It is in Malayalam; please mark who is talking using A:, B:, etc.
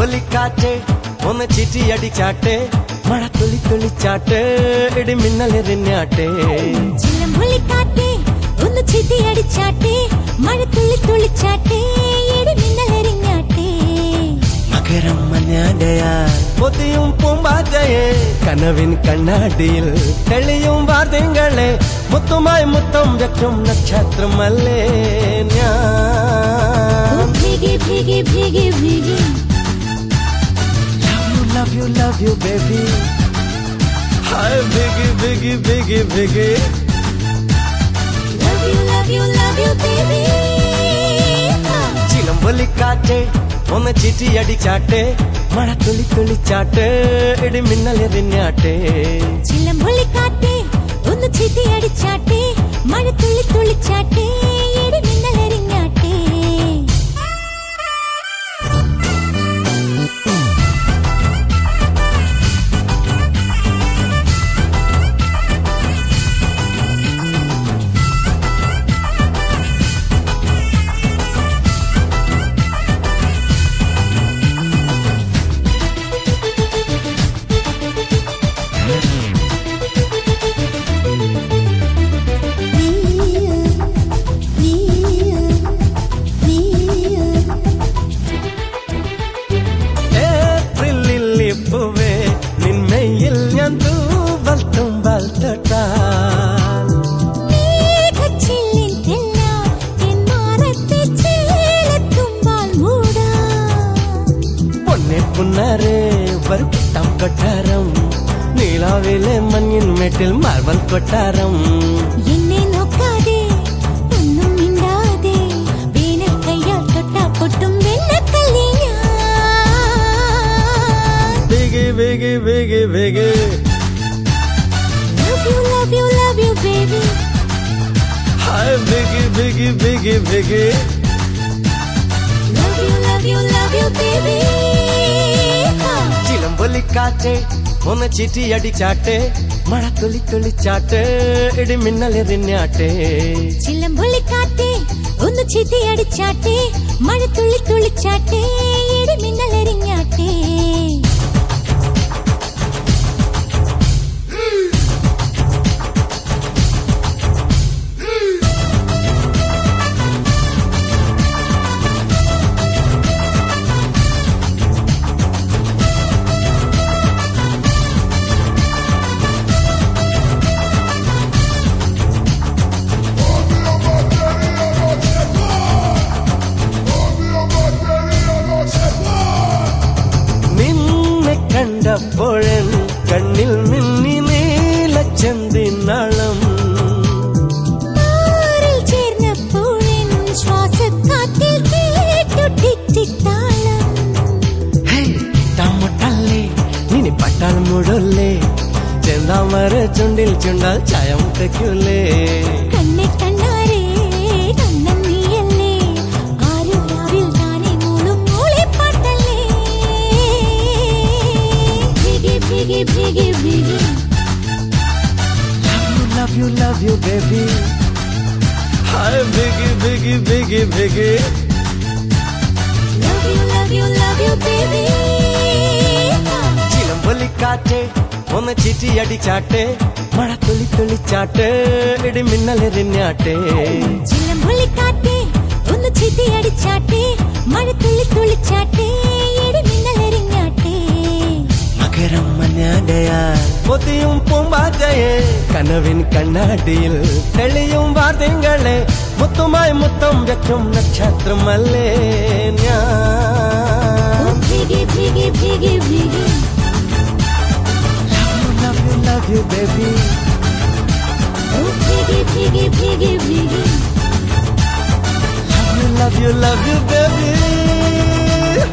A: ചിലമ്പൊലിക്കാറ്റ് ഒന്ന് ചിറ്റിയടിച്ചാട്ടെ മഴ തുള്ളി തുള്ളിച്ചാട്ടെ ഇടി മിന്നലെറിഞ്ഞാട്ടെ
B: ചിലമ്പൊലിക്കാറ്റ് ഒന്ന് ചിറ്റിയടിച്ചാട്ടെ മഴ തുള്ളി തുള്ളിച്ചാട്ടെ ഇടി മിന്നലെറിഞ്ഞാട്ടെ
A: മകരം മഞ്ഞാടയാൽ പൊതിയും പൂമ്പാറ്റയെ കനവിൻ കണ്ണാടിയിൽ തെളിയും വാർത്തകളെ മുത്തുമായി മുത്തം വെക്കും നക്ഷത്രമല്ലേ ഞാൻ
B: ഭീഗി ഭീഗി ഭീഗി ഭീഗി
A: love you love you baby hi biggie biggie biggie biggie
B: love you baby
A: ചിലമ്പൊലിക്കാറ്റ് ഒന്ന് ചിറ്റിയടിച്ചാട്ടെ മഴ തുള്ളി തുള്ളിച്ചാട്ടെ ഇടി മിന്നലെറിഞ്ഞാട്ടെ
B: ചിലമ്പൊലിക്കാറ്റ് ഒന്ന് ചിറ്റിയടിച്ചാട്ടെ മഴ തുള്ളി തുള്ളിച്ചാട്ടെ ഇടി മിന്നലെറിഞ്ഞാട്ടെ
A: കൊട്ടാരം നീലാവിലെ മഞ്ഞിൻ മേട്ടിൽ മാർബൽ കൊട്ടാരം
B: എന്നെ നോക്കാതെ ഒന്നും മിണ്ടാതെ വേനൽ കയ്യാൽ തൊട്ടാ പൊട്ടും വെണ്ണക്കല്ലി
A: ബിഗി ബിഗി ബിഗി ബിഗി
B: love you baby
A: hi biggie biggie biggie biggie
B: love you baby
A: ചിലമ്പൊലിക്കാറ്റ് ഒന്ന് ചിറ്റിയടിച്ചാട്ടെ മഴ തുള്ളി തുള്ളിച്ചാട്ടെ ഇടി മിന്നലെറിഞ്ഞാട്ടെ
B: ചിലമ്പൊലിക്കാറ്റ് ഒന്ന് ചിറ്റിയടിച്ചാട്ടെ മഴ തുള്ളി തുള്ളിച്ചാട്ടെ ഇടി മിന്നലെറിഞ്ഞാട്ടെ
A: കണ്ടപ്പോഴൻ കണ്ണിൽ മിന്നി നീലച്ചെന്തിനാളം
B: ചേർന്നപ്പോഴൻ ശ്വാസക്കാറ്റിൽ
A: മുട്ടല്ലേ നിനി പട്ടാൾ മുടല്ലേ ചെന്താമര ചുണ്ടിൽ ചുണ്ടാൽ ചായം തെക്കൂലേ
B: കണ്ണെ കണ്ണാരേ കണ്ണൻ നീയല്ലേ ആരും രാവിൽ താനേ മൂളും മൂളെ പാട്ടല്ലേ ഭീഗി ഭീഗി ഭീഗി
A: love you baby hi biggie biggie biggie biggie
B: love you baby
A: ചിലമ്പൊലിക്കാറ്റ് ഒന്ന് ചിറ്റിയടിച്ചാട്ടെ മഴ തുള്ളി തുള്ളിച്ചാട്ടെ ഇടി മിന്നലെറിഞ്ഞാട്ടെ
B: ചിലമ്പൊലിക്കാറ്റ് ഒന്ന് ചിറ്റിയടിച്ചാട്ടെ മഴ തുള്ളി തുള്ളിച്ചാട്ടെ ഇടി മിന്നലെറിഞ്ഞാട്ടെ
A: മകരം മഞ്ഞാടയാൽ പൊതിയും പൂമ്പാറ്റയെ കനവിൻ കണ്ണാടിയിൽ തെളിയും വാർത്തകളെ മുത്തുമായി മുത്തം വെക്കും നക്ഷത്രമല്ലേ ഞാൻ
B: ഭീഗി ഭീഗി ഭീഗി ഭീഗി
A: love you baby
B: ഭീഗി ഭീഗി ഭീഗി ഭീഗി
A: love you baby